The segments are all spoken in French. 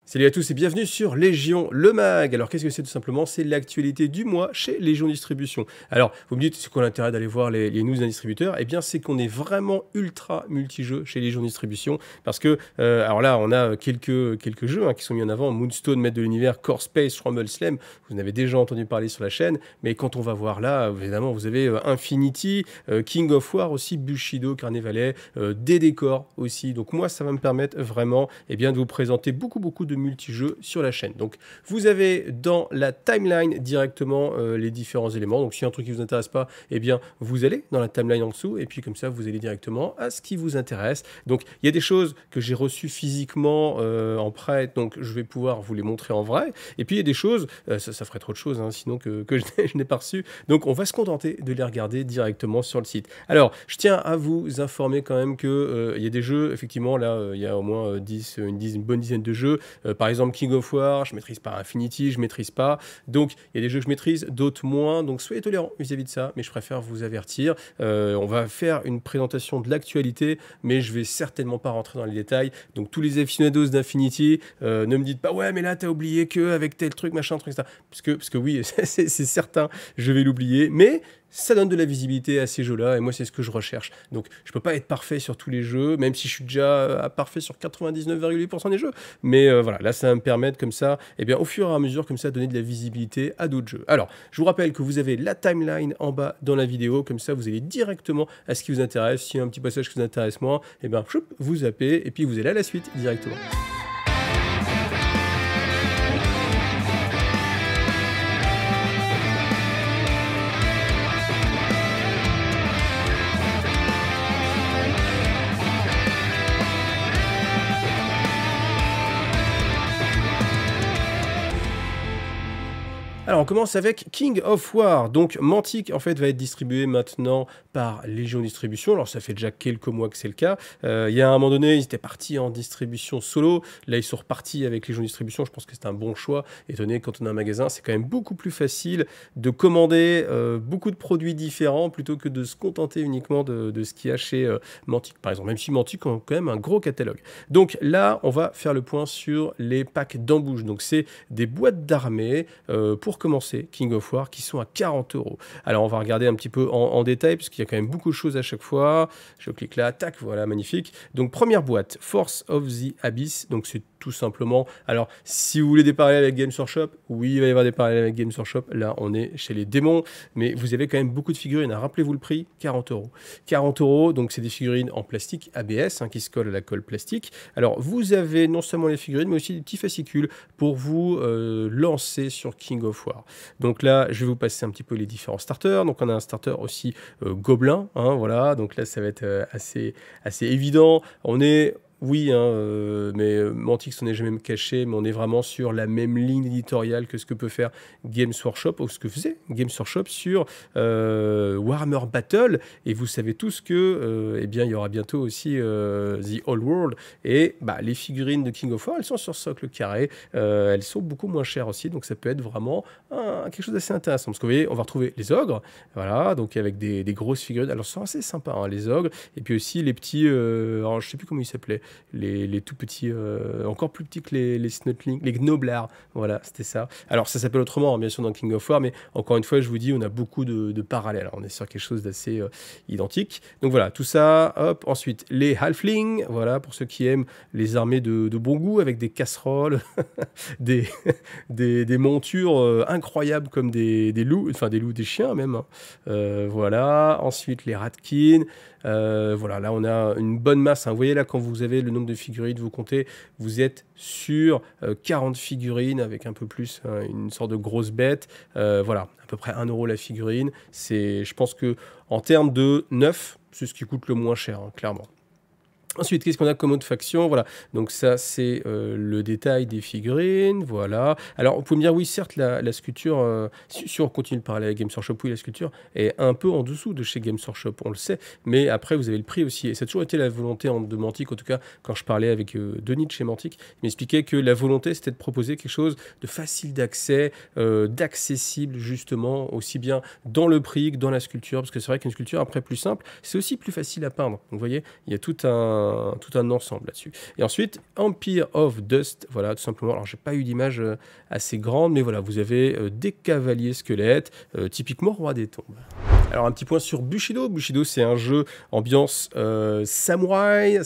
Salut à tous et bienvenue sur Légion le Mag. Alors qu'est-ce que c'est tout simplement? C'est l'actualité du mois chez Légion Distribution. Alors vous me dites, c'est quoi l'intérêt d'aller voir les news d'un distributeur? Eh bien c'est qu'on est vraiment ultra multi-jeux chez Légion Distribution parce que, alors là on a quelques jeux qui sont mis en avant, Moonstone, Maître de l'Univers, Core Space, Rumble Slam, vous en avez déjà entendu parler sur la chaîne, mais quand on va voir là, évidemment vous avez Infinity, King of War aussi, Bushido, Carnevale, des décors aussi, donc moi ça va me permettre vraiment de vous présenter beaucoup de multijeux sur la chaîne. Donc vous avez dans la timeline directement les différents éléments. Donc si un truc qui vous intéresse pas, eh bien vous allez dans la timeline en dessous et puis comme ça vous allez directement à ce qui vous intéresse. Donc il y a des choses que j'ai reçues physiquement en prêt, donc je vais pouvoir vous les montrer en vrai. Et puis il y a des choses, ça ferait trop de choses sinon que je n'ai pas reçu. Donc on va se contenter de les regarder directement sur le site. Alors je tiens à vous informer quand même que il y a des jeux, effectivement là il y a au moins une bonne dizaine de jeux. Par exemple King of War, je maîtrise pas. Infinity, je maîtrise pas. Donc il y a des jeux que je maîtrise, d'autres moins. Donc soyez tolérants vis-à-vis de ça, mais je préfère vous avertir. On va faire une présentation de l'actualité, mais je vais certainement pas rentrer dans les détails. Donc tous les aficionados d'Infinity, ne me dites pas ouais mais là t'as oublié que avec tel truc machin truc ça. Parce que oui c'est certain, je vais l'oublier, mais ça donne de la visibilité à ces jeux-là, et moi, c'est ce que je recherche. Donc, je peux pas être parfait sur tous les jeux, même si je suis déjà parfait sur 99,8% des jeux. Mais voilà, là, ça va me permettre, comme ça, au fur et à mesure, comme ça, donner de la visibilité à d'autres jeux. Alors, je vous rappelle que vous avez la timeline en bas dans la vidéo, comme ça, vous allez directement à ce qui vous intéresse. S'il y a un petit passage qui vous intéresse moins, vous zappez, et puis vous allez à la suite directement. Alors on commence avec King of War. Donc Mantic en fait va être distribué maintenant par Légion Distribution. Alors ça fait déjà quelques mois que c'est le cas. Il y a un moment donné ils étaient partis en distribution solo. Là ils sont repartis avec Légion Distribution. Je pense que c'est un bon choix. Étant donné que quand on a un magasin c'est quand même beaucoup plus facile de commander beaucoup de produits différents plutôt que de se contenter uniquement de ce qu'il y a chez Mantic par exemple. Même si Mantic ont quand même un gros catalogue. Donc là on va faire le point sur les packs d'embouche. Donc c'est des boîtes d'armée pour commencer King of War qui sont à 40 €. Alors on va regarder un petit peu en détail parce qu'il y a quand même beaucoup de choses à chaque fois. Je clique là, tac, voilà, magnifique. Donc première boîte, Force of the Abyss, donc c'est tout simplement, alors si vous voulez des parallèles avec Games Workshop, oui il va y avoir des parallèles avec Games Workshop, là on est chez les démons, mais vous avez quand même beaucoup de figurines, rappelez-vous le prix, 40 €. 40 €, donc c'est des figurines en plastique ABS qui se collent à la colle plastique. Alors vous avez non seulement les figurines mais aussi des petits fascicules pour vous lancer sur King of War. Donc là je vais vous passer un petit peu les différents starters. Donc on a un starter aussi gobelin, voilà, donc là ça va être assez évident. On est oui, mais Mantic s'en est jamais caché, mais on est vraiment sur la même ligne éditoriale que ce que peut faire Games Workshop, ou ce que faisait Games Workshop sur Warhammer Battle, et vous savez tous que, il y aura bientôt aussi The Old World, et les figurines de King of War, elles sont sur socle carré, elles sont beaucoup moins chères aussi, donc ça peut être vraiment quelque chose d'assez intéressant, parce que vous voyez, on va retrouver les ogres, voilà, donc avec des grosses figurines, alors ce sont assez sympas, les ogres, et puis aussi les petits, alors je sais plus comment ils s'appelaient, les tout petits, encore plus petits que les Snotlings, les Gnoblards, voilà, c'était ça. Alors ça s'appelle autrement, bien sûr, dans King of War, mais encore une fois, je vous dis, on a beaucoup de parallèles, on est sur quelque chose d'assez identique. Donc voilà, tout ça, hop, ensuite, les Halflings, voilà, pour ceux qui aiment les armées de bon goût, avec des casseroles, des montures incroyables comme des loups, enfin des loups, des chiens même, voilà, ensuite les Ratkin, voilà, là on a une bonne masse, vous voyez là quand vous avez le nombre de figurines, vous comptez, vous êtes sur 40 figurines avec un peu plus une sorte de grosse bête, voilà, à peu près 1 € la figurine, je pense que en termes de neuf, c'est ce qui coûte le moins cher, clairement. Ensuite, qu'est-ce qu'on a comme autre faction? Voilà, donc ça c'est le détail des figurines, voilà. Alors, vous pouvez me dire, oui, certes, la sculpture, si on continue de parler avec Games Workshop, oui, la sculpture est un peu en dessous de chez Games Workshop, on le sait, mais après, vous avez le prix aussi, et ça a toujours été la volonté de Mantic, en tout cas, quand je parlais avec Denis de chez Mantic, il m'expliquait que la volonté, c'était de proposer quelque chose de facile d'accès, d'accessible, justement, aussi bien dans le prix que dans la sculpture, parce que c'est vrai qu'une sculpture, après, plus simple, c'est aussi plus facile à peindre. Donc, vous voyez, il y a tout un tout un ensemble là-dessus. Et ensuite, Empire of Dust, voilà, tout simplement. Alors, j'ai pas eu d'image assez grande, mais voilà, vous avez des cavaliers squelettes, typiquement roi des tombes. Alors un petit point sur Bushido. Bushido, c'est un jeu ambiance samouraï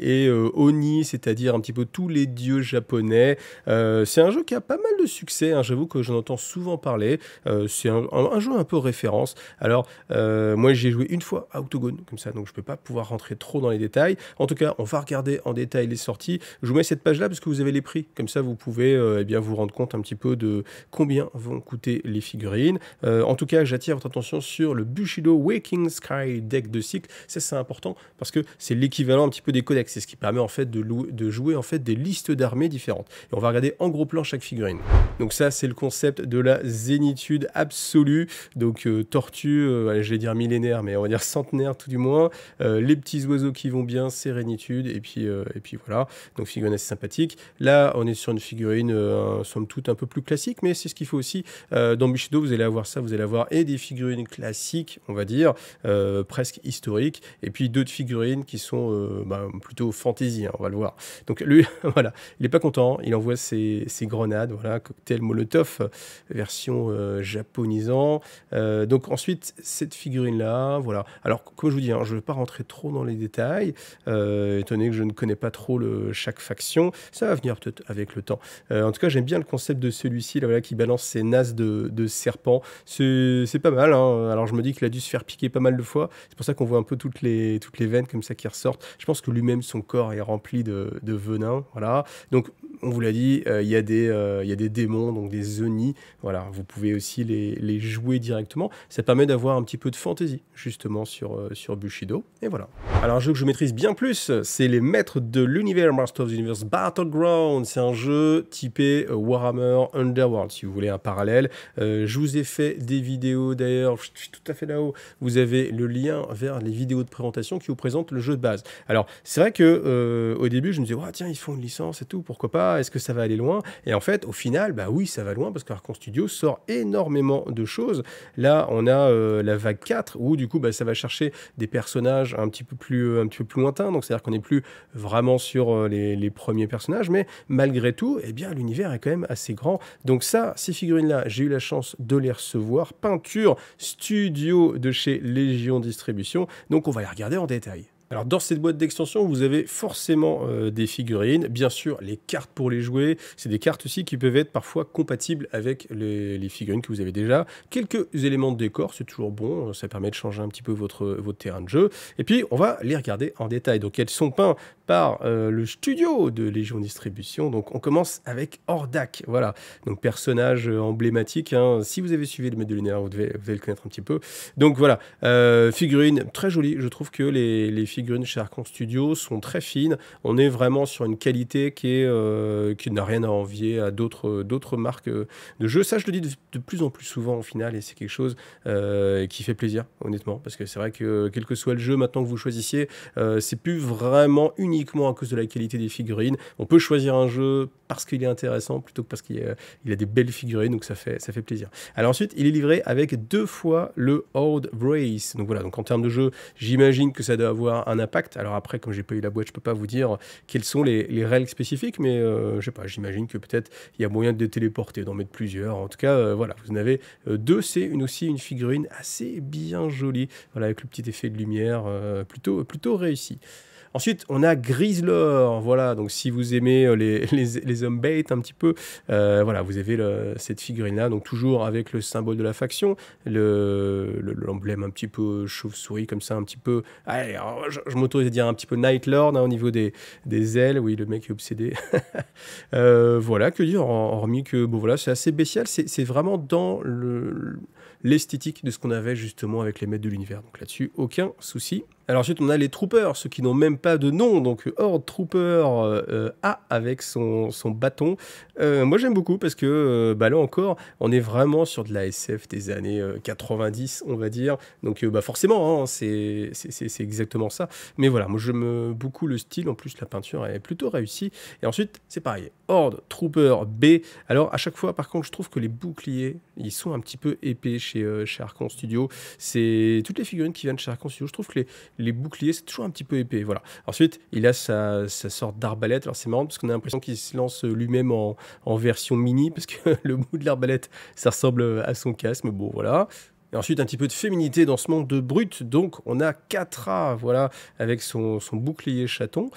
et Oni, c'est-à-dire un petit peu tous les dieux japonais. C'est un jeu qui a pas mal de succès, hein, j'avoue que j'en entends souvent parler. C'est un jeu un peu référence. Alors moi j'ai joué une fois à Octogone, comme ça, donc je peux pas pouvoir rentrer trop dans les détails. En tout cas, on va regarder en détail les sorties. Je vous mets cette page-là parce que vous avez les prix. Comme ça, vous pouvez eh bien, vous rendre compte un petit peu de combien vont coûter les figurines. En tout cas, j'attire votre attention sur le Bushido Waking Sky Deck de cycle. Ça, c'est important parce que c'est l'équivalent un petit peu des codex. C'est ce qui permet en fait de jouer en fait des listes d'armées différentes. Et on va regarder en gros plan chaque figurine. Donc ça, c'est le concept de la zénitude absolue. Donc tortue, je vais dire millénaire, mais on va dire centenaire tout du moins. Les petits oiseaux qui vont bien, sérénitude. Et puis voilà. Donc figurine assez sympathique. Là, on est sur une figurine somme toute un peu plus classique, mais c'est ce qu'il faut aussi. Dans Bushido, vous allez avoir ça, vous allez avoir et des figurines classiques, on va dire, presque historiques, et puis d'autres figurines qui sont plutôt fantasy, hein, on va le voir. Donc lui, voilà, il n'est pas content, il envoie ses grenades, voilà, cocktail Molotov, version japonisant. Donc ensuite, cette figurine-là, voilà. Alors, comme je vous dis, hein, je ne vais pas rentrer trop dans les détails, étant donné que je ne connais pas trop chaque faction, ça va venir peut-être avec le temps. En tout cas, j'aime bien le concept de celui-ci, là, voilà, qui balance ses nasses de serpent. C'est pas mal, hein. Alors je me dis qu'il a dû se faire piquer pas mal de fois. C'est pour ça qu'on voit un peu toutes les veines comme ça qui ressortent. Je pense que lui-même, son corps est rempli de venin. Voilà. Donc, on vous l'a dit, il y a des démons, donc des Oni. Voilà. Vous pouvez aussi les jouer directement. Ça permet d'avoir un petit peu de fantaisie, justement, sur Bushido. Et voilà. Alors, un jeu que je maîtrise bien plus, c'est les maîtres de l'univers, Master of the Universe Battleground. C'est un jeu typé Warhammer Underworld, si vous voulez un parallèle. Je vous ai fait des vidéos d'ailleurs, je suis tout à fait là-haut. Vous avez le lien vers les vidéos de présentation qui vous présentent le jeu de base. Alors, c'est vrai que au début, je me disais, oh, tiens, ils font une licence et tout, pourquoi pas, est-ce que ça va aller loin? Et en fait, au final, bah oui, ça va loin parce qu'Archon Studio sort énormément de choses. Là, on a la vague 4 où du coup, bah, ça va chercher des personnages un petit peu plus lointains. Donc, c'est-à-dire qu'on n'est plus vraiment sur les premiers personnages, mais malgré tout, eh bien, l'univers est quand même assez grand. Donc ça, ces figurines-là, j'ai eu la chance de les recevoir. Peinture studio de chez Légion Distribution. Donc on va les regarder en détail. Alors dans cette boîte d'extension, vous avez forcément des figurines, bien sûr les cartes pour les jouer, c'est des cartes aussi qui peuvent être parfois compatibles avec les figurines que vous avez déjà, quelques éléments de décor, c'est toujours bon, ça permet de changer un petit peu votre terrain de jeu, et puis on va les regarder en détail. Donc elles sont peintes par le studio de Légion Distribution, donc on commence avec Hordak, voilà, donc personnage emblématique, hein. Si vous avez suivi le maître de l'univers, vous devez le connaître un petit peu, donc voilà, figurine très jolie, je trouve que les figurines chez Archon Studio sont très fines. On est vraiment sur une qualité qui n'a rien à envier à d'autres marques de jeux. Ça, je le dis de plus en plus souvent au final, et c'est quelque chose qui fait plaisir, honnêtement, parce que c'est vrai que quel que soit le jeu maintenant que vous choisissiez, c'est plus vraiment uniquement à cause de la qualité des figurines. On peut choisir un jeu parce qu'il est intéressant plutôt que parce qu'il a des belles figurines, donc ça fait plaisir. Alors ensuite, il est livré avec 2 fois le Horde Brace. Donc voilà, donc en termes de jeu, j'imagine que ça doit avoir un impact. Alors après, comme j'ai pas eu la boîte, je peux pas vous dire quelles sont les règles spécifiques, mais je sais pas, j'imagine que peut-être il y a moyen de les téléporter, d'en mettre plusieurs. En tout cas, voilà, vous en avez 2. C'est aussi une figurine assez bien jolie, voilà, avec le petit effet de lumière plutôt réussi. Ensuite, on a Grizzlor, voilà, donc si vous aimez les hommes bait un petit peu, voilà, vous avez cette figurine-là, donc toujours avec le symbole de la faction, l'emblème un petit peu chauve-souris, comme ça, un petit peu, allez, alors, je m'autorise à dire un petit peu Night Lord, hein, au niveau des ailes, oui, le mec est obsédé. Voilà, que dire, hormis que, bon voilà, c'est assez bestial, c'est vraiment dans l'esthétique de ce qu'on avait justement avec les maîtres de l'univers, donc là-dessus, aucun souci. Alors ensuite, on a les Troopers, ceux qui n'ont même pas de nom, donc Horde Trooper A avec son bâton. Moi, j'aime beaucoup parce que, là encore, on est vraiment sur de la SF des années 90, on va dire. Donc, forcément, hein, c'est exactement ça. Mais voilà, moi, j'aime beaucoup le style. En plus, la peinture est plutôt réussie. Et ensuite, c'est pareil, Horde Trooper B. Alors, à chaque fois, par contre, je trouve que les boucliers, ils sont un petit peu épais chez Archon Studio. C'est toutes les figurines qui viennent chez Archon Studio. Je trouve que les boucliers, c'est toujours un petit peu épais. Voilà. Ensuite, il a sa sorte d'arbalète. Alors, c'est marrant parce qu'on a l'impression qu'il se lance lui-même en version mini parce que le bout de l'arbalète, ça ressemble à son casque. Mais bon, voilà. Et ensuite, un petit peu de féminité dans ce monde de brut. Donc, on a Catra, voilà, avec son bouclier chaton.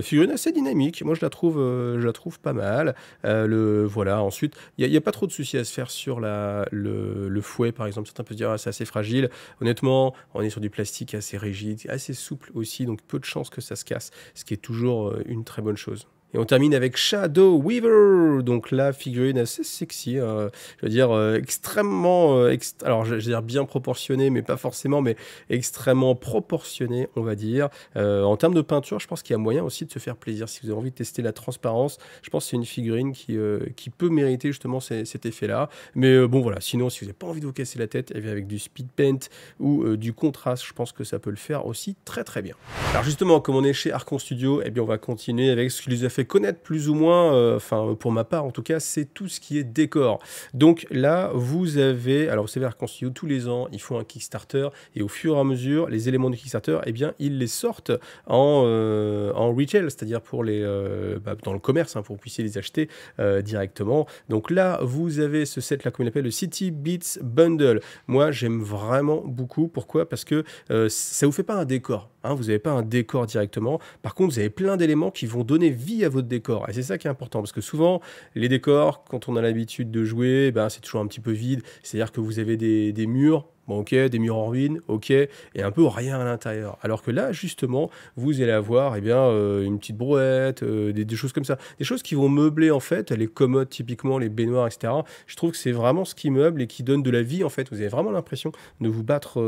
Figurine assez dynamique. Moi, je la trouve pas mal. Voilà. Ensuite, il n'y a pas trop de soucis à se faire sur le fouet, par exemple. Certains peuvent se dire, ah, c'est assez fragile. Honnêtement, on est sur du plastique assez rigide, assez souple aussi. Donc, peu de chances que ça se casse, ce qui est toujours une très bonne chose. Et on termine avec Shadow Weaver, donc la figurine assez sexy, je veux dire extrêmement, alors je veux dire bien proportionnée, mais pas forcément, mais extrêmement proportionnée, on va dire. En termes de peinture, je pense qu'il y a moyen aussi de se faire plaisir. Si vous avez envie de tester la transparence, je pense que c'est une figurine qui peut mériter justement cet effet-là. Mais bon voilà, sinon si vous n'avez pas envie de vous casser la tête, et bien avec du speed paint ou du contraste, je pense que ça peut le faire aussi très très bien. Alors justement, comme on est chez Archon Studio, eh bien on va continuer avec ce qui les a fait connaître plus ou moins, enfin pour ma part en tout cas, c'est tout ce qui est décor. Donc là, vous avez, alors vous savez, Archon Studio, tous les ans, ils font un Kickstarter et au fur et à mesure, les éléments du Kickstarter, eh bien ils les sortent en retail, c'est-à-dire pour dans le commerce, hein, pour que vous puissiez les acheter directement. Donc là, vous avez ce set-là, comme il appelle, le City Beats Bundle. Moi, j'aime vraiment beaucoup. Pourquoi? Parce que ça vous fait pas un décor. Hein, vous n'avez pas un décor directement. Par contre, vous avez plein d'éléments qui vont donner vie à votre décor. Et c'est ça qui est important. Parce que souvent, les décors, quand on a l'habitude de jouer, ben, c'est toujours un petit peu vide. C'est-à-dire que vous avez des murs. Bon, ok, des murs en ruine, ok, et un peu rien à l'intérieur. Alors que là, justement, vous allez avoir une petite brouette, des choses comme ça. Des choses qui vont meubler, en fait, les commodes, typiquement, les baignoires, etc. Je trouve que c'est vraiment ce qui meuble et qui donne de la vie, en fait. Vous avez vraiment l'impression de vous battre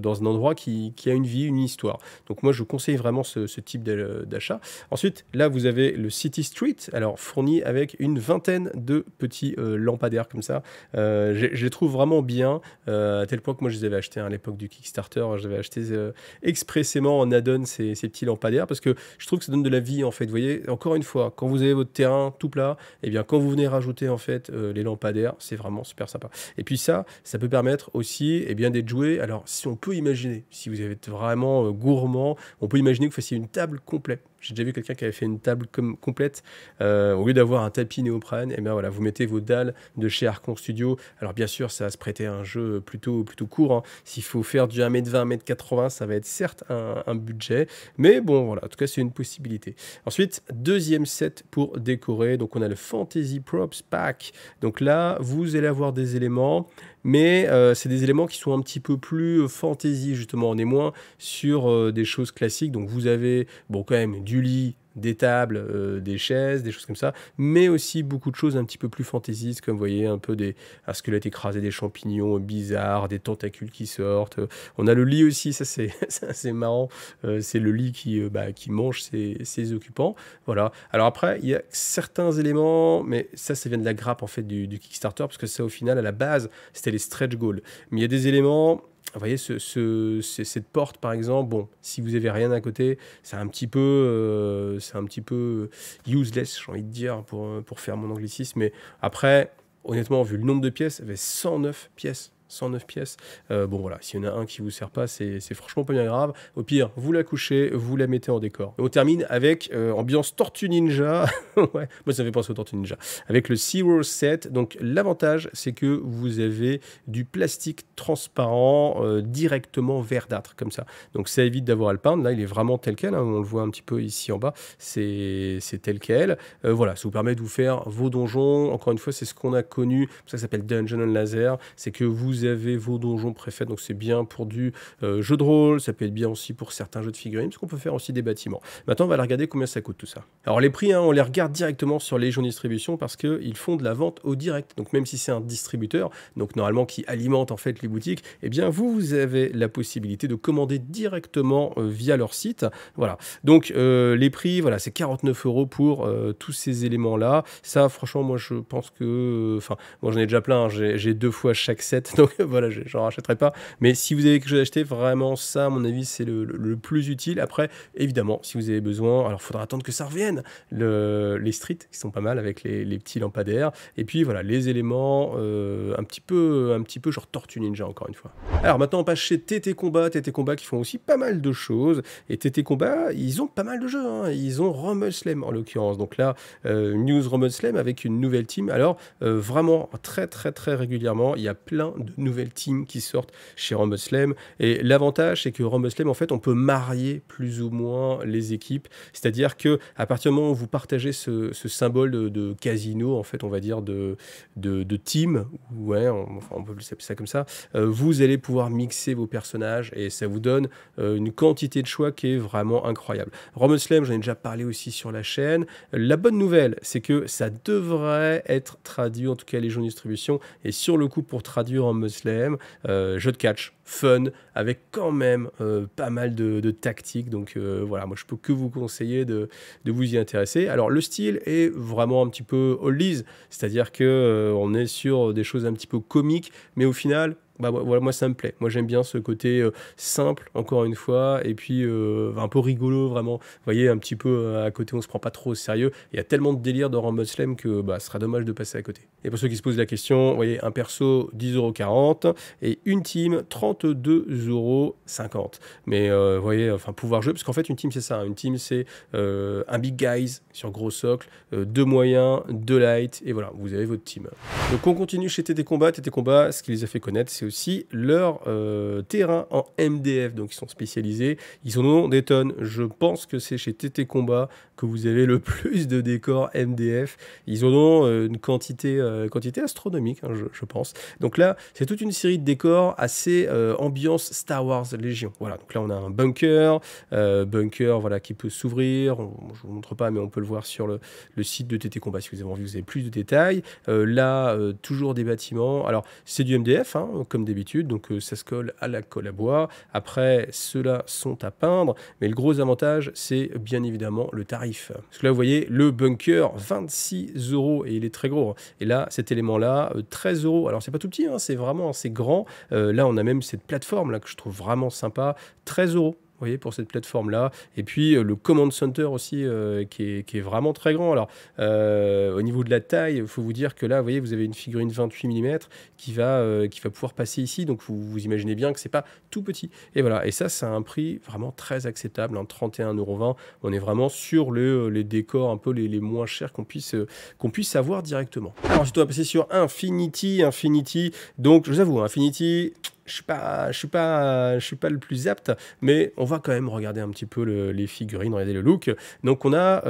dans un endroit qui a une vie, une histoire. Donc moi, je vous conseille vraiment ce type d'achat. Ensuite, là, vous avez le City Street, alors fourni avec une vingtaine de petits lampadaires comme ça. Je les trouve vraiment bien, à tel point que moi je les avais achetés à l'époque du Kickstarter, je les avais achetés expressément en add-on ces petits lampadaires parce que je trouve que ça donne de la vie en fait. Vous voyez, encore une fois, quand vous avez votre terrain tout plat, et bien quand vous venez rajouter en fait les lampadaires, c'est vraiment super sympa. Et puis ça peut permettre aussi d'être joué. Alors si on peut imaginer, si vous êtes vraiment gourmand, on peut imaginer que vous fassiez une table complète. J'ai déjà vu quelqu'un qui avait fait une table complète. Au lieu d'avoir un tapis néoprène, et bien voilà, vous mettez vos dalles de chez Archon Studio. Alors bien sûr, ça va se prêter à un jeu plutôt court. Hein. S'il faut faire du 1m20, 1m80, ça va être certes un budget. Mais bon, voilà, en tout cas, c'est une possibilité. Ensuite, deuxième set pour décorer. Donc on a le Fantasy Props Pack. Donc là, vous allez avoir des éléments. Mais c'est des éléments qui sont un petit peu plus fantasy, justement. On est moins sur des choses classiques. Donc vous avez, bon, quand même, du lit, des tables, des chaises, des choses comme ça, mais aussi beaucoup de choses un petit peu plus fantaisistes, comme vous voyez, un peu un squelette écrasé, des champignons bizarres, des tentacules qui sortent. On a le lit aussi, ça c'est assez marrant, c'est le lit qui mange ses occupants. Voilà. Alors après, il y a certains éléments, mais ça vient de la grappe en fait du Kickstarter, parce que ça au final, à la base, c'était les stretch goals. Mais il y a des éléments... Vous voyez, cette porte, par exemple, bon, si vous n'avez rien à côté, c'est un petit peu useless, j'ai envie de dire, pour faire mon anglicisme. Mais après, honnêtement, vu le nombre de pièces, il y avait 109 pièces. 109 pièces. Bon voilà, s'il y en a un qui vous sert pas, c'est franchement pas bien grave. Au pire, vous la couchez, vous la mettez en décor. Et on termine avec ambiance Tortue Ninja. Ouais, moi ça fait penser aux Tortue Ninja. Avec le Zero Set. Donc l'avantage, c'est que vous avez du plastique transparent directement verdâtre, comme ça. Donc ça évite d'avoir à le peindre. Là, il est vraiment tel quel. Hein. On le voit un petit peu ici en bas. C'est tel quel. Voilà, ça vous permet de vous faire vos donjons. Encore une fois, c'est ce qu'on a connu. Ça s'appelle Dungeon and Laser. C'est que vous avez vos donjons préfaits, donc c'est bien pour du jeu de rôle, ça peut être bien aussi pour certains jeux de figurines, parce qu'on peut faire aussi des bâtiments. Maintenant, on va aller regarder combien ça coûte tout ça. Alors les prix, hein, on les regarde directement sur Légion Distribution parce qu'ils font de la vente au direct. Donc même si c'est un distributeur, donc normalement qui alimente en fait les boutiques, eh bien vous avez la possibilité de commander directement via leur site. Voilà. Donc les prix, voilà, c'est 49 € pour tous ces éléments-là. Ça, franchement, moi je pense que, enfin, moi j'en ai déjà plein. Hein. J'ai 2 fois chaque set, donc donc voilà, j'en rachèterai pas. Mais si vous avez quelque chose à acheter, vraiment ça, à mon avis, c'est le plus utile. Après, évidemment, si vous avez besoin, alors il faudra attendre que ça revienne. Les streets, qui sont pas mal avec les petits lampadaires. Et puis voilà, les éléments un petit peu genre Tortue Ninja, encore une fois. Alors maintenant, on passe chez TT Combat. TT Combat qui font aussi pas mal de choses. Et TT Combat, ils ont pas mal de jeux, hein. Ils ont Rumble Slam, en l'occurrence. Donc là, News Rumble Slam avec une nouvelle team. Alors, vraiment, très régulièrement, il y a plein de nouvelles teams qui sortent chez Rumble Slam. Et l'avantage, c'est que Rumble Slam, en fait, on peut marier plus ou moins les équipes. C'est-à-dire que à partir du moment où vous partagez ce symbole de casino, en fait, on va dire de team, ouais, on peut appeler ça comme ça, vous allez pouvoir mixer vos personnages et ça vous donne une quantité de choix qui est vraiment incroyable. Rumble Slam, j'en ai déjà parlé aussi sur la chaîne. La bonne nouvelle, c'est que ça devrait être traduit, en tout cas Légion Distribution, et sur le coup pour traduire Rumble Slam, jeu de catch, fun, avec quand même pas mal de tactiques. Donc voilà, moi je peux que vous conseiller de vous y intéresser. Alors le style est vraiment un petit peu oldies, c'est-à-dire que on est sur des choses un petit peu comiques, mais au final, bah, voilà, moi ça me plaît. Moi j'aime bien ce côté simple, encore une fois, et puis un peu rigolo, vraiment. Vous voyez, un petit peu à côté, on se prend pas trop au sérieux. Il y a tellement de délire dans Rumble Slam que bah, ce serait dommage de passer à côté. Et pour ceux qui se posent la question, vous voyez, un perso 10,40 € et une team 32,50 €. Mais vous voyez, enfin, pouvoir jouer, parce qu'en fait, une team c'est ça. Une team c'est un big guys sur gros socle, deux moyens, deux light, et voilà, vous avez votre team. Donc on continue chez TT Combat. TT Combat, ce qui les a fait connaître, c'est aussi leur terrain en MDF. Donc ils sont spécialisés, ils en ont des tonnes. Je pense que c'est chez TT Combat que vous avez le plus de décors MDF. Ils en ont une quantité astronomique, hein, je pense. Donc là, c'est toute une série de décors assez ambiance Star Wars Légion. Voilà, donc là on a un bunker, voilà, qui peut s'ouvrir. Je ne vous montre pas, mais on peut le voir sur le site de TT Combat si vous avez envie, vous avez plus de détails. Là, toujours des bâtiments. Alors, c'est du MDF, hein, comme d'habitude, donc ça se colle à la colle à bois. Après, ceux-là sont à peindre, mais le gros avantage, c'est bien évidemment le tarif. Parce que là, vous voyez, le bunker, 26 € et il est très gros, hein. Et là, cet élément-là, 13 €. Alors, c'est pas tout petit, hein, c'est vraiment assez grand. Là, on a même cette plateforme-là que je trouve vraiment sympa, 13 €. Vous voyez, pour cette plateforme-là. Et puis, le Command Center aussi, qui est vraiment très grand. Alors, au niveau de la taille, il faut vous dire que là, vous voyez, vous avez une figurine 28 mm qui va pouvoir passer ici. Donc, vous imaginez bien que c'est pas tout petit. Et voilà. Et ça, c'est un prix vraiment très acceptable, hein, 31,20 €. On est vraiment sur les décors un peu les moins chers qu'on puisse avoir directement. Alors, ensuite, on va passer sur Infinity. Donc, je vous avoue, Infinity... Je suis pas le plus apte, mais on va quand même regarder un petit peu les figurines, regarder le look. Donc on a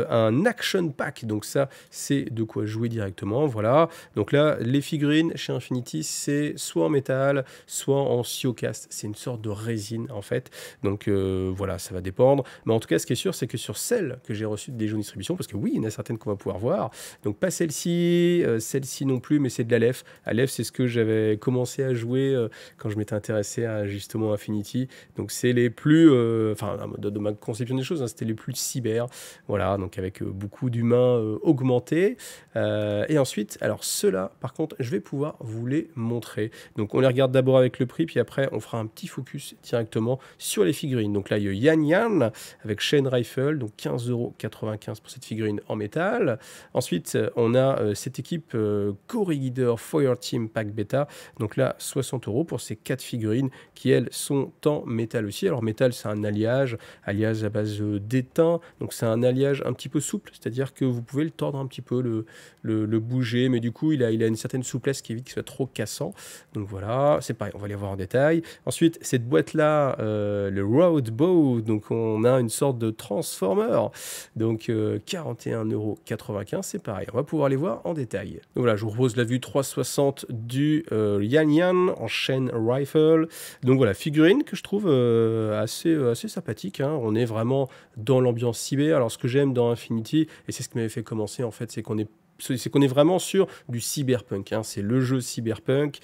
un action pack, donc ça c'est de quoi jouer directement, voilà. Donc là les figurines chez Infinity c'est soit en métal, soit en Siocast, c'est une sorte de résine en fait. Donc voilà, ça va dépendre. Mais en tout cas ce qui est sûr c'est que sur celles que j'ai reçues de Légion Distribution, parce que oui il y en a certaines qu'on va pouvoir voir, donc pas celle-ci, celle-ci non plus, mais c'est de l'Aleph. Aleph c'est ce que j'avais commencé à jouer quand je m'étais intéressé à justement Infinity. Donc c'est les plus, enfin de ma conception des choses, hein, c'était les plus cyber, voilà, donc avec beaucoup d'humains augmentés. Et ensuite, alors ceux-là, par contre, je vais pouvoir vous les montrer. Donc on les regarde d'abord avec le prix, puis après on fera un petit focus directement sur les figurines. Donc là il y a Yan Yan avec Chain Rifle, donc 15,95 € pour cette figurine en métal. Ensuite on a cette équipe Corridor Fireteam Pack Beta, donc là 60 € pour ces 4 figurines qui elles sont en métal aussi. Alors métal c'est un alliage à base d'étain, donc c'est un alliage un petit peu souple, c'est-à-dire que vous pouvez le tordre un petit peu, le bouger, mais du coup il a une certaine souplesse qui évite qu'il soit trop cassant. Donc voilà, c'est pareil, on va les voir en détail. Ensuite cette boîte là, le Roadbow, donc on a une sorte de transformer, donc 41,95 €, c'est pareil, on va pouvoir les voir en détail. Donc voilà, je vous propose la vue 360 du Yan Yan en chaîne rifle. Donc voilà, figurine que je trouve assez sympathique, hein. On est vraiment dans l'ambiance cyber. Alors ce que j'aime dans Infinity, et c'est ce qui m'avait fait commencer en fait, c'est qu'on est c'est qu'on est vraiment sur du cyberpunk, hein. C'est le jeu cyberpunk.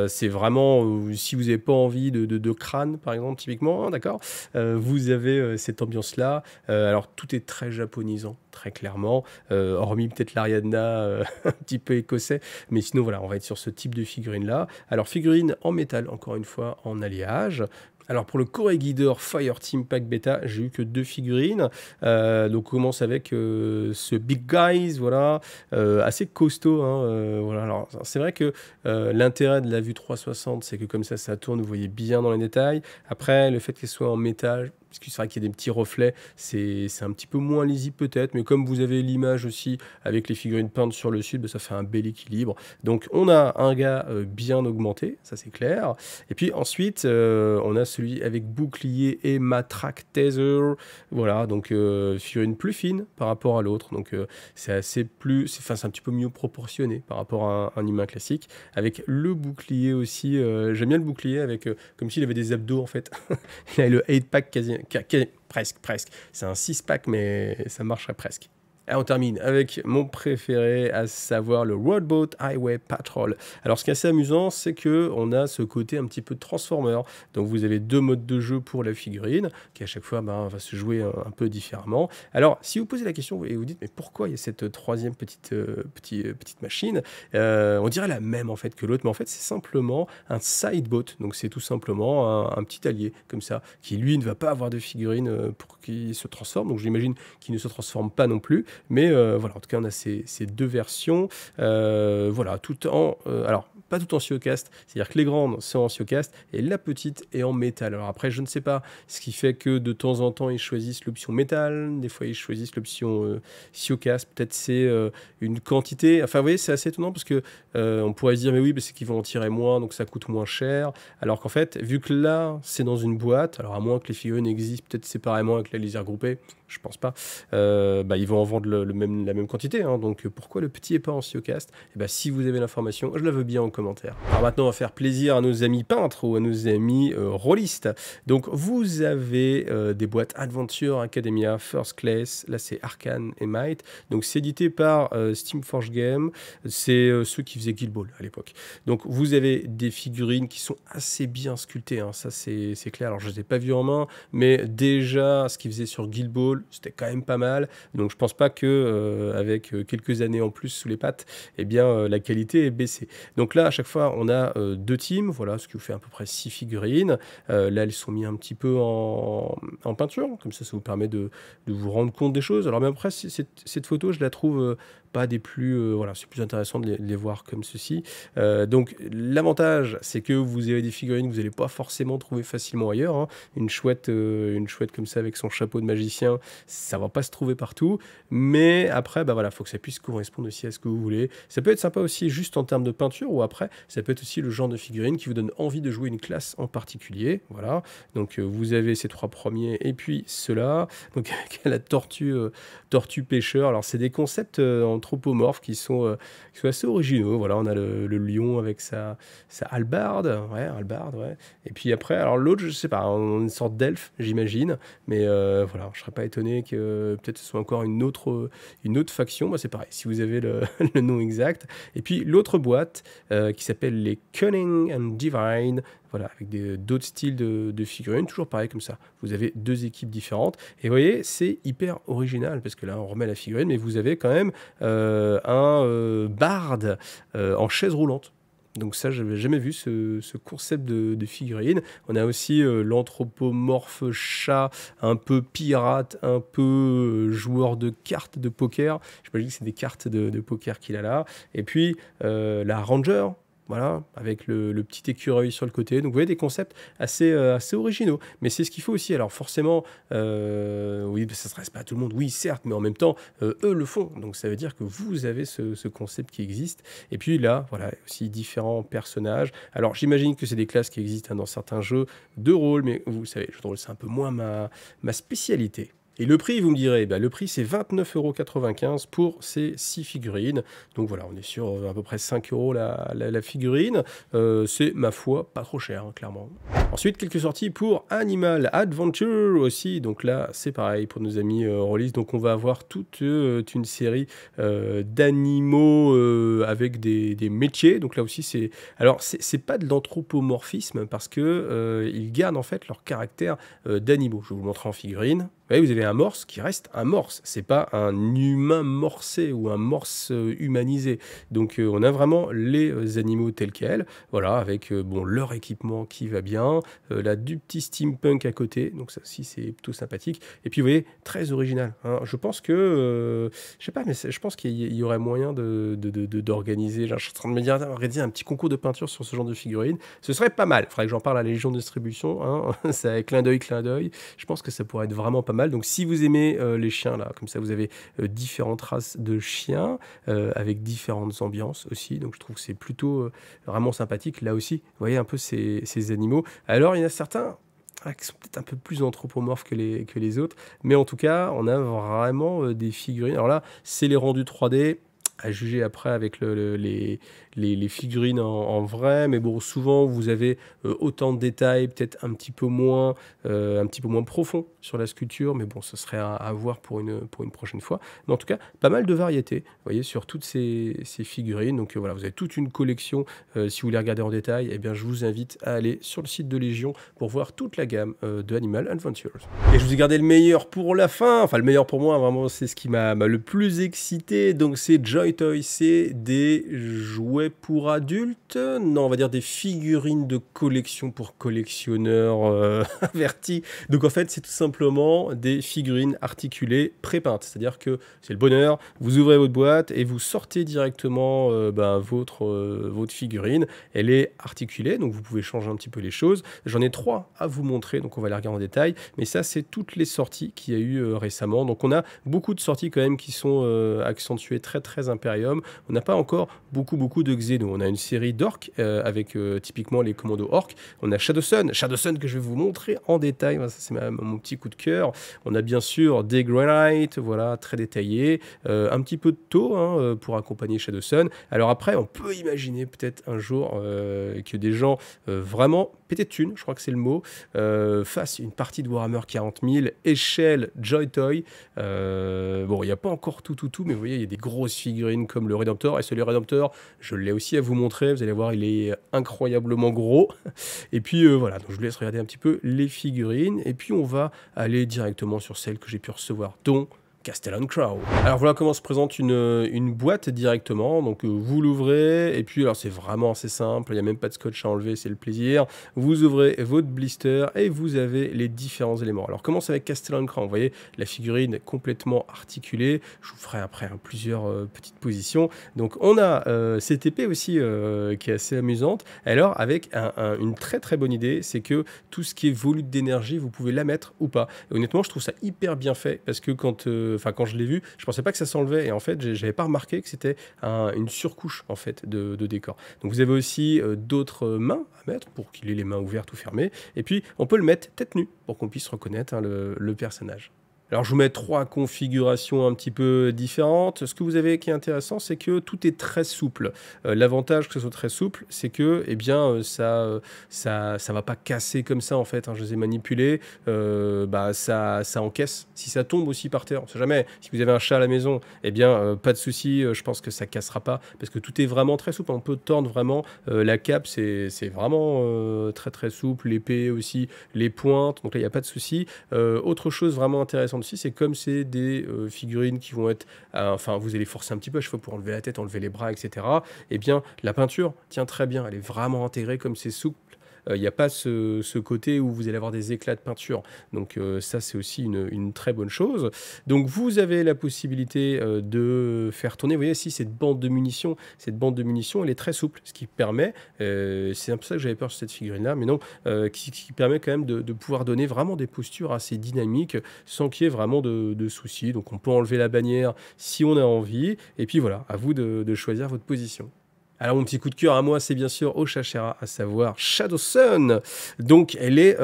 C'est vraiment, si vous n'avez pas envie de crâne, par exemple, typiquement, hein, d'accord, vous avez cette ambiance-là. Alors, tout est très japonisant, très clairement, hormis peut-être l'Ariadna un petit peu écossais. Mais sinon, voilà, on va être sur ce type de figurine-là. Alors, figurine en métal, encore une fois, en alliage. Alors pour le Corregidor Fireteam Pack Beta, j'ai eu que 2 figurines. Donc on commence avec ce Big Guys, voilà, assez costaud, hein, voilà. Alors c'est vrai que l'intérêt de la vue 360, c'est que comme ça tourne, vous voyez bien dans les détails. Après, le fait qu'elle soit en métal, parce que c'est vrai qu'il y a des petits reflets, c'est un petit peu moins lisible peut-être, mais comme vous avez l'image aussi avec les figurines peintes sur le sud, ça fait un bel équilibre. Donc on a un gars bien augmenté, ça c'est clair. Et puis ensuite, on a celui avec bouclier et matraque taser. Voilà, donc figurine plus fine par rapport à l'autre. Donc c'est assez plus, c'est un petit peu mieux proportionné par rapport à un humain classique. Avec le bouclier aussi, j'aime bien le bouclier avec comme s'il avait des abdos en fait. Il a le 8-pack presque. C'est un 6-pack, mais ça marcherait presque. Et on termine avec mon préféré, à savoir le Roadboat Highway Patrol. Alors ce qui est assez amusant, c'est qu'on a ce côté un petit peu de Transformer. Donc vous avez 2 modes de jeu pour la figurine, qui à chaque fois va se jouer un peu différemment. Alors si vous posez la question et vous dites, mais pourquoi il y a cette troisième petite machine, on dirait la même en fait que l'autre, mais en fait c'est simplement un sideboat. Donc c'est tout simplement un petit allié comme ça, qui lui ne va pas avoir de figurine pour qu'il se transforme. Donc j'imagine qu'il ne se transforme pas non plus. Mais voilà, en tout cas, on a ces 2 versions. Voilà, tout en... alors, pas tout en Siocast, c'est-à-dire que les grandes sont en Siocast et la petite est en métal. Alors après, je ne sais pas ce qui fait que de temps en temps, ils choisissent l'option métal, des fois, ils choisissent l'option Siocast. Peut-être c'est une quantité... Enfin, vous voyez, c'est assez étonnant parce que on pourrait se dire, mais oui, c'est qu'ils vont en tirer moins, donc ça coûte moins cher. Alors qu'en fait, vu que là, c'est dans une boîte, alors à moins que les figurines existent peut-être séparément avec la lisière groupée, je pense pas, ils vont en vendre la même quantité, hein. Donc pourquoi le petit est pas en Siocast? Et si vous avez l'information, je la veux bien en commentaire. Alors maintenant, on va faire plaisir à nos amis peintres ou à nos amis rôlistes. Donc vous avez des boîtes Adventure Academia First Class, là c'est Arcane et Might. Donc c'est édité par Steamforge Game, c'est ceux qui faisaient Guild Ball à l'époque. Donc vous avez des figurines qui sont assez bien sculptées, hein. Ça c'est clair. Alors je ne les ai pas vues en main, mais déjà ce qu'ils faisaient sur Guild Ball, c'était quand même pas mal. Donc je pense pas que avec quelques années en plus sous les pattes, la qualité est baissée. Donc là, à chaque fois, on a 2 teams, voilà, ce qui vous fait à peu près 6 figurines. Là, elles sont mis un petit peu en peinture, comme ça vous permet de vous rendre compte des choses. Alors même après, cette photo, je la trouve pas des plus... voilà, c'est plus intéressant de les voir comme ceci. Donc l'avantage, c'est que vous avez des figurines que vous n'allez pas forcément trouver facilement ailleurs, hein. Une chouette comme ça avec son chapeau de magicien, ça va pas se trouver partout. Mais après, voilà, faut que ça puisse correspondre aussi à ce que vous voulez. Ça peut être sympa aussi juste en termes de peinture, ou après, ça peut être aussi le genre de figurine qui vous donne envie de jouer une classe en particulier. Voilà. Donc vous avez ces 3 premiers, et puis ceux-là. Donc la tortue pêcheur. Alors c'est des concepts anthropomorphes qui sont assez originaux. Voilà, on a le lion avec sa hallebarde. Ouais, hallebarde, ouais. Et puis après, alors l'autre, je sais pas, une sorte d'elfe, j'imagine. Mais voilà, je serais pas étonné que peut-être ce soit encore une autre faction. C'est pareil, si vous avez le nom exact. Et puis l'autre boîte qui s'appelle les Cunning and Divine. Voilà, avec d'autres styles de figurines, toujours pareil comme ça. Vous avez 2 équipes différentes. Et vous voyez, c'est hyper original, parce que là, on remet la figurine, mais vous avez quand même un barde en chaise roulante. Donc ça, j'avais jamais vu ce concept de figurine. On a aussi l'anthropomorphe chat, un peu pirate, un peu joueur de cartes de poker. Je me dis que c'est des cartes de poker qu'il a là. Et puis la ranger. Voilà, avec le petit écureuil sur le côté. Donc vous voyez des concepts assez originaux. Mais c'est ce qu'il faut aussi. Alors forcément, oui, ça ne s'adresse pas à tout le monde. Oui, certes, mais en même temps, eux le font. Donc ça veut dire que vous avez ce concept qui existe. Et puis là, voilà, aussi différents personnages. Alors j'imagine que c'est des classes qui existent dans certains jeux de rôle. Mais vous savez, le jeu de rôle, c'est un peu moins ma spécialité. Et le prix, vous me direz, bah, le prix c'est 29,95 € pour ces 6 figurines. Donc voilà, on est sur à peu près 5 € la figurine. C'est, ma foi, pas trop cher, hein, clairement. Ensuite, quelques sorties pour Animal Adventure aussi. Donc là, c'est pareil pour nos amis Rollis. Donc on va avoir toute une série d'animaux avec des métiers. Donc là aussi, c'est... Alors, c'est pas de l'anthropomorphisme parce que ils gardent en fait leur caractère d'animaux. Je vais vous le montrer en figurine. Vous voyez, vous avez un morse qui reste un morse. C'est pas un humain morsé ou un morse humanisé. Donc on a vraiment les animaux tels quels. Voilà, avec bon, leur équipement qui va bien. Là, du petit steampunk à côté. Donc ça aussi, c'est plutôt sympathique. Et puis, vous voyez, très original, hein. Je pense que... je sais pas, mais je pense qu'il y aurait moyen d'organiser... Je suis en train de me dire, organiser un petit concours de peinture sur ce genre de figurines. Ce serait pas mal. Il faudrait que j'en parle à la Légion de Distribution. Hein. C'est clin d'œil, clin d'œil. Je pense que ça pourrait être vraiment pas mal. Donc si vous aimez les chiens, là, comme ça vous avez différentes races de chiens avec différentes ambiances aussi. Donc je trouve que c'est plutôt vraiment sympathique. Là aussi, vous voyez un peu ces animaux. Alors il y en a certains qui sont peut-être un peu plus anthropomorphes que les autres. Mais en tout cas, on a vraiment des figurines. Alors là, c'est les rendus 3D. À juger après avec les figurines en vrai, mais bon, souvent vous avez autant de détails, peut-être un petit peu moins profond sur la sculpture, mais bon, ce serait à voir pour une prochaine fois. Mais en tout cas, pas mal de variétés, vous voyez, sur toutes ces figurines. Donc voilà, vous avez toute une collection. Si vous voulez regarder en détail, eh bien, je vous invite à aller sur le site de Légion pour voir toute la gamme de Animal Adventures. Et je vous ai gardé le meilleur pour la fin, enfin le meilleur pour moi, vraiment, c'est ce qui m'a le plus excité, donc c'est Joy Toy, c'est des jouets pour adultes, non, on va dire des figurines de collection pour collectionneurs avertis. Donc en fait, c'est tout simplement des figurines articulées pré-peintes, c'est-à-dire que c'est le bonheur, vous ouvrez votre boîte et vous sortez directement votre figurine, elle est articulée, donc vous pouvez changer un petit peu les choses. J'en ai 3 à vous montrer, donc on va les regarder en détail, mais ça c'est toutes les sorties qu'il y a eu récemment. Donc on a beaucoup de sorties quand même qui sont accentuées très Imperium. On n'a pas encore beaucoup de Xeno. On a une série d'orques avec typiquement les commandos orques. On a Shadow Sun que je vais vous montrer en détail. Ça c'est mon petit coup de cœur. On a bien sûr des Granite, voilà, très détaillé. Un petit peu de taux hein, pour accompagner Shadow Sun. Alors après, on peut imaginer peut-être un jour que des gens vraiment pété de thunes, je crois que c'est le mot, fassent une partie de Warhammer 40 000, échelle Joy Toy. Bon, il n'y a pas encore tout, mais vous voyez, il y a des grosses figurines comme le Redemptor. Et celui Redemptor, je l'ai aussi à vous montrer. Vous allez voir, il est incroyablement gros. Et puis voilà, donc je vous laisse regarder un petit peu les figurines. Et puis on va aller directement sur celles que j'ai pu recevoir, dont Castle & Crow. Alors voilà comment se présente une boîte directement. Donc vous l'ouvrez et puis alors c'est vraiment assez simple, il n'y a même pas de scotch à enlever, c'est le plaisir. Vous ouvrez votre blister et vous avez les différents éléments. Alors commence avec Castle & Crow, vous voyez la figurine complètement articulée. Je vous ferai après plusieurs petites positions. Donc on a cette épée aussi qui est assez amusante. Alors avec une très bonne idée, c'est que tout ce qui est volute d'énergie, vous pouvez la mettre ou pas. Et honnêtement, je trouve ça hyper bien fait parce que quand je l'ai vu, je pensais pas que ça s'enlevait et en fait, j'avais pas remarqué que c'était une surcouche en fait de décor. Donc vous avez aussi d'autres mains à mettre pour qu'il ait les mains ouvertes ou fermées et puis on peut le mettre tête nue pour qu'on puisse reconnaître hein, le personnage. Alors je vous mets 3 configurations un petit peu différentes. Ce que vous avez qui est intéressant, c'est que tout est très souple. L'avantage que ce soit très souple, c'est que eh bien, ça va pas casser comme ça en fait. Hein. Je les ai manipulés, ça encaisse. Si ça tombe aussi par terre, on sait jamais. Si vous avez un chat à la maison, eh bien pas de souci. Je pense que ça cassera pas parce que tout est vraiment très souple. On peut tordre vraiment la cape, c'est vraiment très souple. L'épée aussi, les pointes. Donc là il n'y a pas de souci. Autre chose vraiment intéressante aussi, c'est comme c'est des figurines qui vont être, vous allez forcer un petit peu à chaque fois pour enlever la tête, enlever les bras, etc. Eh bien, la peinture tient très bien, elle est vraiment intégrée comme c'est souple. Il n'y a pas ce côté où vous allez avoir des éclats de peinture. Donc ça, c'est aussi une très bonne chose. Donc vous avez la possibilité de faire tourner, vous voyez ici, cette bande de munitions. Cette bande de munitions, elle est très souple, ce qui permet, c'est un peu ça que j'avais peur sur cette figurine-là, mais non, qui permet quand même de pouvoir donner vraiment des postures assez dynamiques sans qu'il y ait vraiment de soucis. Donc on peut enlever la bannière si on a envie. Et puis voilà, à vous de choisir votre position. Alors mon petit coup de cœur à moi, c'est bien sûr Ochachera, à savoir Shadow Sun. Donc elle est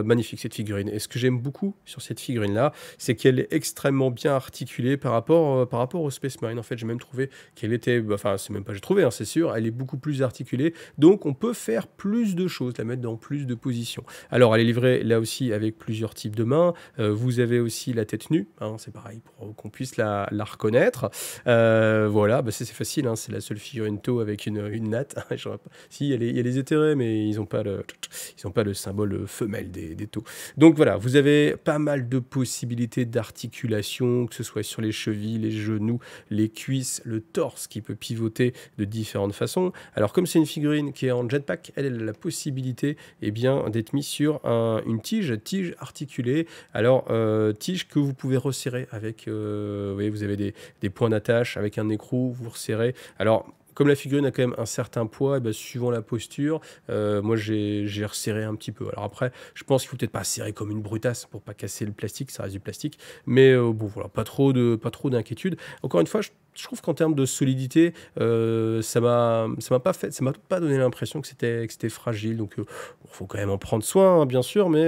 magnifique cette figurine. Et ce que j'aime beaucoup sur cette figurine-là, c'est qu'elle est extrêmement bien articulée par rapport au Space Marine. En fait, j'ai même trouvé qu'elle était, enfin c'est même pas j'ai trouvé, hein, c'est sûr, elle est beaucoup plus articulée. Donc on peut faire plus de choses, la mettre dans plus de positions. Alors elle est livrée là aussi avec plusieurs types de mains. Vous avez aussi la tête nue, hein, c'est pareil pour qu'on puisse la reconnaître. Voilà, bah c'est facile, hein, c'est la seule figurine Tau avec une natte. Si, il y a les éthérés, mais ils n'ont pas le symbole femelle des Tau. Donc voilà, vous avez pas mal de possibilités d'articulation, que ce soit sur les chevilles, les genoux, les cuisses, le torse qui peut pivoter de différentes façons. Alors comme c'est une figurine qui est en jetpack, elle a la possibilité d'être mise sur une tige articulée. Alors tige que vous pouvez resserrer avec, vous voyez, vous avez des points d'attache avec un écrou, vous resserrez. Alors comme la figurine a quand même un certain poids, suivant la posture, moi j'ai resserré un petit peu. Alors après, je pense qu'il faut peut-être pas serrer comme une brutasse pour pas casser le plastique, ça reste du plastique. Mais bon voilà, pas trop d'inquiétude. Encore une fois, je trouve qu'en termes de solidité, ça m'a pas donné l'impression que c'était fragile. Donc faut quand même en prendre soin, hein, bien sûr, mais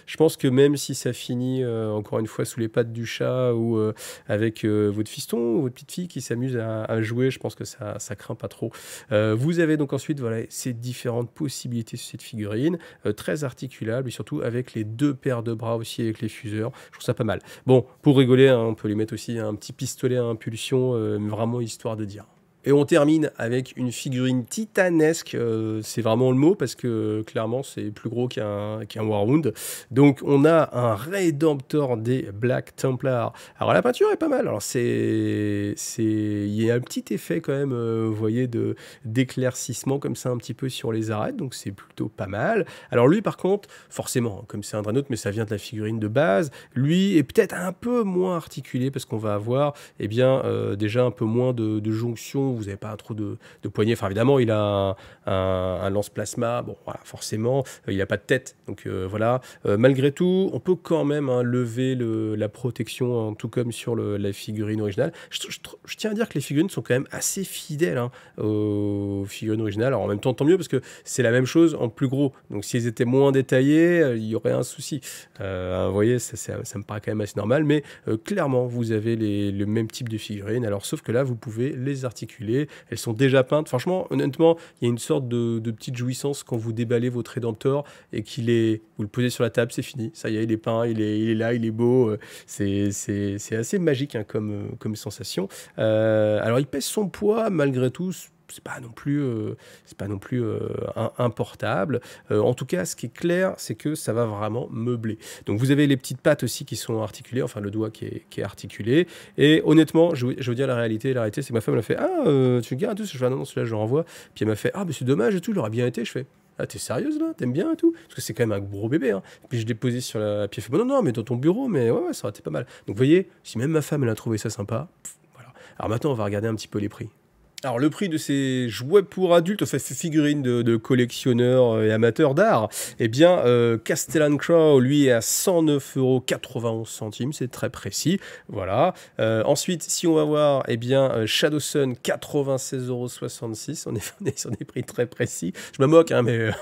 je pense que même si ça finit encore une fois sous les pattes du chat ou avec votre fiston ou votre petite fille qui s'amuse à jouer, je pense que ça craint pas trop. Vous avez donc ensuite voilà, ces différentes possibilités sur cette figurine, très articulable et surtout avec les deux paires de bras aussi avec les fuseurs. Je trouve ça pas mal. Bon, pour rigoler, hein, on peut lui mettre aussi un petit pistolet à impulsion, vraiment histoire de dire. Et on termine avec une figurine titanesque, c'est vraiment le mot parce que clairement c'est plus gros qu'un Warhound. Donc on a un Redemptor des Black Templars. Alors la peinture est pas mal, alors il y a un petit effet quand même, vous voyez, d'éclaircissement comme ça un petit peu sur les arêtes, donc c'est plutôt pas mal. Alors lui par contre, forcément, comme c'est un Dreadnought, mais ça vient de la figurine de base, lui est peut-être un peu moins articulé parce qu'on va avoir déjà un peu moins de jonction, vous n'avez pas trop de poignées. Enfin, évidemment, il a un lance-plasma. Bon, voilà, forcément, il n'a pas de tête. Donc, voilà. Malgré tout, on peut quand même lever la protection, hein, tout comme sur la figurine originale. Je tiens à dire que les figurines sont quand même assez fidèles, hein, aux figurines originales. Alors, en même temps, tant mieux, parce que c'est la même chose en plus gros. Donc, si elles étaient moins détaillées, il y aurait un souci. Vous voyez, ça me paraît quand même assez normal. Mais clairement, vous avez le même type de figurines. Alors, sauf que là, vous pouvez les articuler. Elles sont déjà peintes. Franchement, honnêtement, il y a une sorte de petite jouissance quand vous déballez votre Redemptor et vous le posez sur la table, c'est fini. Ça y est, il est peint, il est là, il est beau. C'est assez magique, hein, comme sensation. Alors, il pèse son poids malgré tout. C'est pas non plus importable. En tout cas, ce qui est clair, c'est que ça va vraiment meubler. Donc vous avez les petites pattes aussi qui sont articulées, enfin le doigt qui est articulé. Et honnêtement, je veux dire la réalité, c'est que ma femme elle a fait tu le gardes tout. Je fais non, celui-là je le renvoie. Puis elle m'a fait mais c'est dommage et tout, il aurait bien été. Je fais t'es sérieuse là? T'aimes bien et tout? Parce que c'est quand même un gros bébé, hein. Puis je l'ai posé sur la. Puis elle fait non, mais dans ton bureau, mais ouais, ça aurait été pas mal. Donc vous voyez, si même ma femme elle a trouvé ça sympa, voilà. Alors maintenant on va regarder un petit peu les prix. Alors le prix de ces jouets pour adultes, enfin figurines de collectionneurs et amateurs d'art, Castellan Crow, lui, est à 109,91 €, c'est très précis, voilà. Ensuite, si on va voir, Shadow Sun, 96,66 €, on est sur des prix très précis, je me moque, hein, mais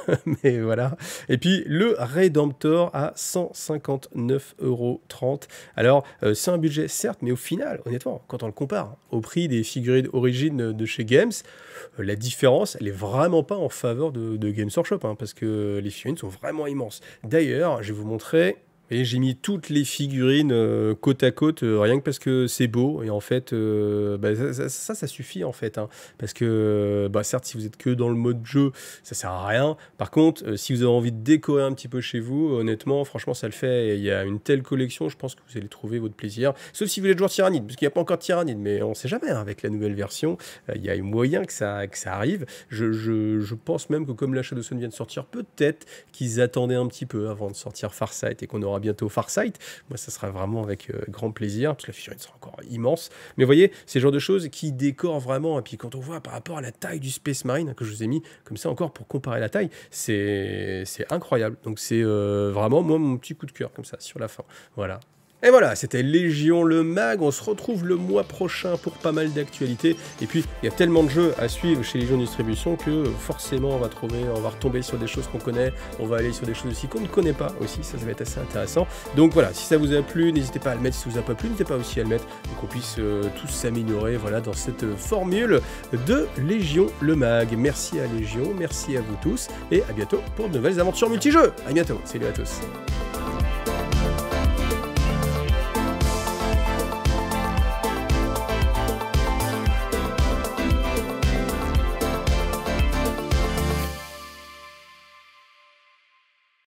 voilà. Et puis le Redemptor à 159,30 €. Alors, c'est un budget, certes, mais au final, honnêtement, quand on le compare au prix des figurines origines de chez Games, la différence, elle est vraiment pas en faveur de Games Workshop, hein, parce que les figurines sont vraiment immenses. D'ailleurs, je vais vous montrer. Et j'ai mis toutes les figurines côte à côte, rien que parce que c'est beau. Et en fait, ça suffit en fait, hein, parce que, certes, si vous êtes que dans le mode jeu, ça sert à rien. Par contre, si vous avez envie de décorer un petit peu chez vous, honnêtement, franchement, ça le fait. Et il y a une telle collection, je pense que vous allez trouver votre plaisir. Sauf si vous voulez toujours Tyrannide, parce qu'il n'y a pas encore de Tyrannide, mais on ne sait jamais, hein, avec la nouvelle version, il y a moyen que ça arrive. Je pense même que comme la Shadow Sun vient de sortir, peut-être qu'ils attendaient un petit peu avant de sortir Farsight et qu'on aura bientôt Farsight. Moi, ça sera vraiment avec grand plaisir, parce que la figurine sera encore immense. Mais vous voyez, c'est le genre de choses qui décorent vraiment. Et puis quand on voit par rapport à la taille du Space Marine, que je vous ai mis comme ça encore pour comparer la taille, c'est incroyable. Donc c'est vraiment, moi, mon petit coup de cœur comme ça sur la fin. Voilà. Et voilà, c'était Légion le Mag, on se retrouve le mois prochain pour pas mal d'actualités, et puis il y a tellement de jeux à suivre chez Légion Distribution que forcément on va retomber sur des choses qu'on connaît, on va aller sur des choses aussi qu'on ne connaît pas aussi, ça va être assez intéressant. Donc voilà, si ça vous a plu, n'hésitez pas à le mettre, si ça vous a pas plu, n'hésitez pas aussi à le mettre, pour qu'on puisse tous s'améliorer voilà, dans cette formule de Légion le Mag. Merci à Légion, merci à vous tous, et à bientôt pour de nouvelles aventures multijeux. À bientôt, salut à tous.